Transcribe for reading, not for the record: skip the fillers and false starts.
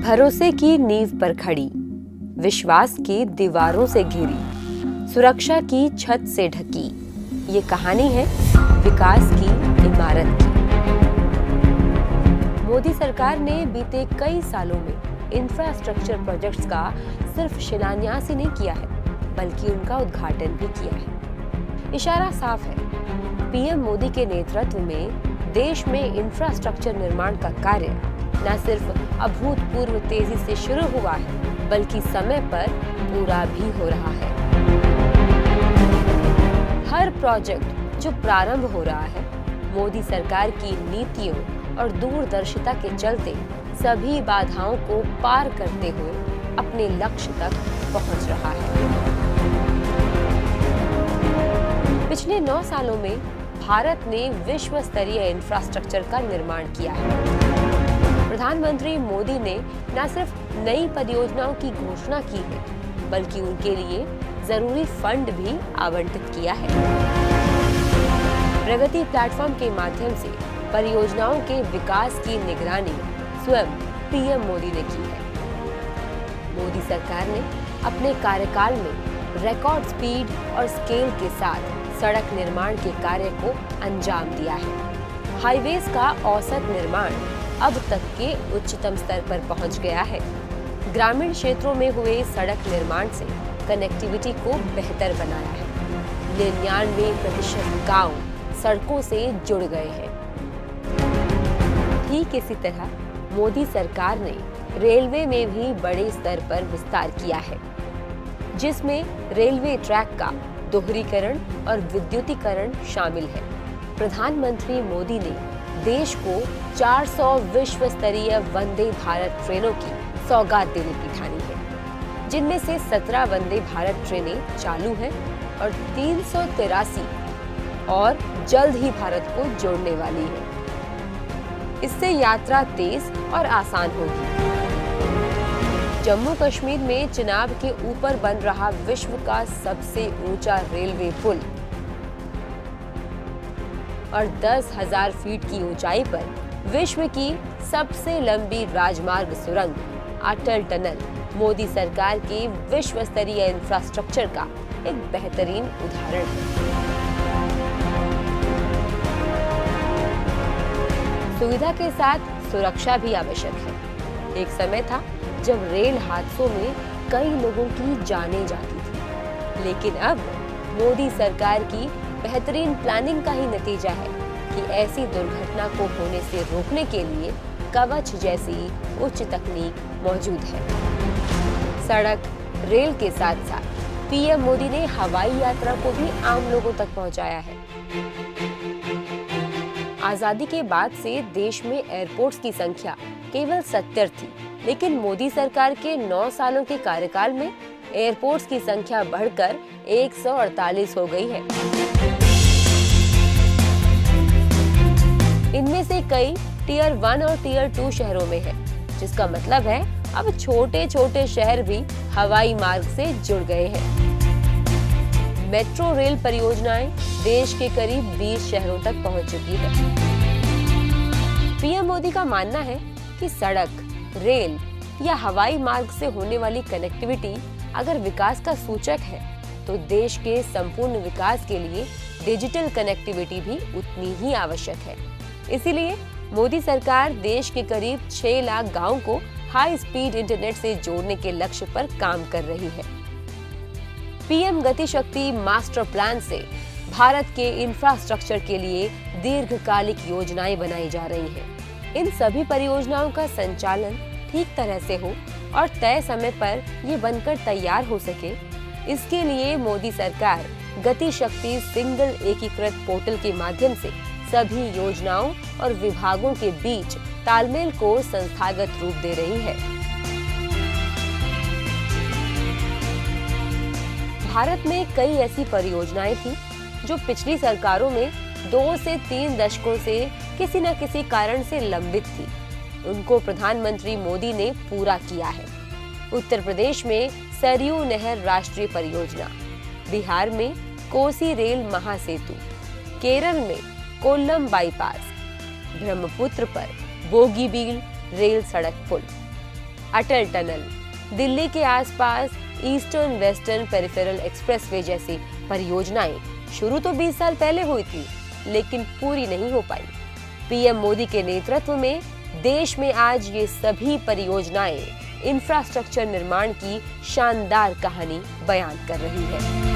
भरोसे की नींव पर खड़ी, विश्वास की दीवारों से घिरी, सुरक्षा की छत से ढकी, ये कहानी है विकास की इमारत की। मोदी सरकार ने बीते कई सालों में इंफ्रास्ट्रक्चर प्रोजेक्ट्स का सिर्फ शिलान्यास ही नहीं किया है, बल्कि उनका उद्घाटन भी किया है। इशारा साफ है, पीएम मोदी के नेतृत्व में देश में इंफ्रास्ट्रक्चर निर्माण का कार्य न सिर्फ अभूतपूर्व तेजी से शुरू हुआ है, बल्कि समय पर पूरा भी हो रहा है। हर प्रोजेक्ट जो प्रारंभ हो रहा है, मोदी सरकार की नीतियों और दूरदर्शिता के चलते सभी बाधाओं को पार करते हुए अपने लक्ष्य तक पहुंच रहा है। पिछले 9 सालों में भारत ने विश्व स्तरीय इंफ्रास्ट्रक्चर का निर्माण किया है। प्रधानमंत्री मोदी ने न सिर्फ नई परियोजनाओं की घोषणा की है, बल्कि उनके लिए जरूरी फंड भी आवंटित किया है। प्रगति प्लेटफॉर्म के माध्यम से परियोजनाओं के विकास की निगरानी स्वयं पीएम मोदी ने की है। मोदी सरकार ने अपने कार्यकाल में रिकॉर्ड स्पीड और स्केल के साथ सड़क निर्माण के कार्य को अंजाम दिया है। हाईवेज का औसत निर्माण अब तक के उच्चतम स्तर पर पहुंच गया है। ग्रामीण क्षेत्रों में हुए सड़क निर्माण से कनेक्टिविटी को बेहतर बनाया है। 99% गांव सड़कों से जुड़ गए हैं। ठीक इसी तरह मोदी सरकार ने रेलवे में भी बड़े स्तर पर विस्तार किया है, जिसमें रेलवे ट्रैक का दोहरीकरण और विद्युतीकरण शामिल है। प्रधानमंत्री मोदी ने देश को 400 विश्व स्तरीय वंदे भारत ट्रेनों की सौगात देने की ठानी है, जिनमें से 17 वंदे भारत ट्रेनें चालू हैं और 383 और जल्द ही भारत को जोड़ने वाली है। इससे यात्रा तेज और आसान होगी। जम्मू कश्मीर में चिनाब के ऊपर बन रहा विश्व का सबसे ऊंचा रेलवे पुल और 10,000 फीट की ऊंचाई पर विश्व की सबसे लंबी राजमार्ग सुरंग अटल टनल मोदी सरकार के विश्व स्तरीय इंफ्रास्ट्रक्चर का एक बेहतरीन उदाहरण है। सुविधा के साथ सुरक्षा भी आवश्यक है। एक समय था जब रेल हादसों में कई लोगों की जानें जाती थी, लेकिन अब मोदी सरकार की बेहतरीन प्लानिंग का ही नतीजा है कि ऐसी दुर्घटना को होने से रोकने के लिए कवच जैसी उच्च तकनीक मौजूद है। सड़क, रेल के साथ साथ पीएम मोदी ने हवाई यात्रा को भी आम लोगों तक पहुंचाया है। आजादी के बाद से देश में एयरपोर्ट्स की संख्या केवल 70 थी, लेकिन मोदी सरकार के 9 सालों के कार्यकाल में एयरपोर्ट्स की संख्या बढ़कर 148 हो गई है। इनमें से कई टियर 1 और टियर 2 शहरों में है, जिसका मतलब है अब छोटे छोटे शहर भी हवाई मार्ग से जुड़ गए हैं। मेट्रो रेल परियोजनाएं देश के करीब 20 शहरों तक पहुंच चुकी है। पीएम मोदी का मानना है कि सड़क, रेल या हवाई मार्ग से होने वाली कनेक्टिविटी अगर विकास का सूचक है, तो देश के संपूर्ण विकास के लिए डिजिटल कनेक्टिविटी भी उतनी ही आवश्यक है। इसीलिए मोदी सरकार देश के करीब 6 लाख गांवों को हाई स्पीड इंटरनेट से जोड़ने के लक्ष्य पर काम कर रही है। पीएम गति शक्ति मास्टर प्लान से भारत के इंफ्रास्ट्रक्चर के लिए दीर्घकालिक योजनाएं बनाई जा रही हैं। इन सभी परियोजनाओं का संचालन ठीक तरह से हो और तय समय पर ये बनकर तैयार हो सके, इसके लिए मोदी सरकार गति शक्ति सिंगल एकीकृत पोर्टल के माध्यम से सभी योजनाओं और विभागों के बीच तालमेल को संस्थागत रूप दे रही है। भारत में कई ऐसी परियोजनाएं थी जो पिछली सरकारों में 2 से 3 दशकों से किसी न किसी कारण से लंबित थी। उनको प्रधानमंत्री मोदी ने पूरा किया है। उत्तर प्रदेश में सरयू नहर राष्ट्रीय परियोजना, बिहार में कोसी रेल महासेतु, केरल में कोल्लम बाईपास, ब्रह्मपुत्र पर बोगीबील रेल सड़क पुल, अटल टनल, दिल्ली के आसपास ईस्टर्न वेस्टर्न पेरिफेरल एक्सप्रेसवे जैसी परियोजनाएं शुरू तो 20 साल पहले हुई थी, लेकिन पूरी नहीं हो पाई। पीएम मोदी के नेतृत्व में देश में आज ये सभी परियोजनाएं इंफ्रास्ट्रक्चर निर्माण की शानदार कहानी बयान कर रही है।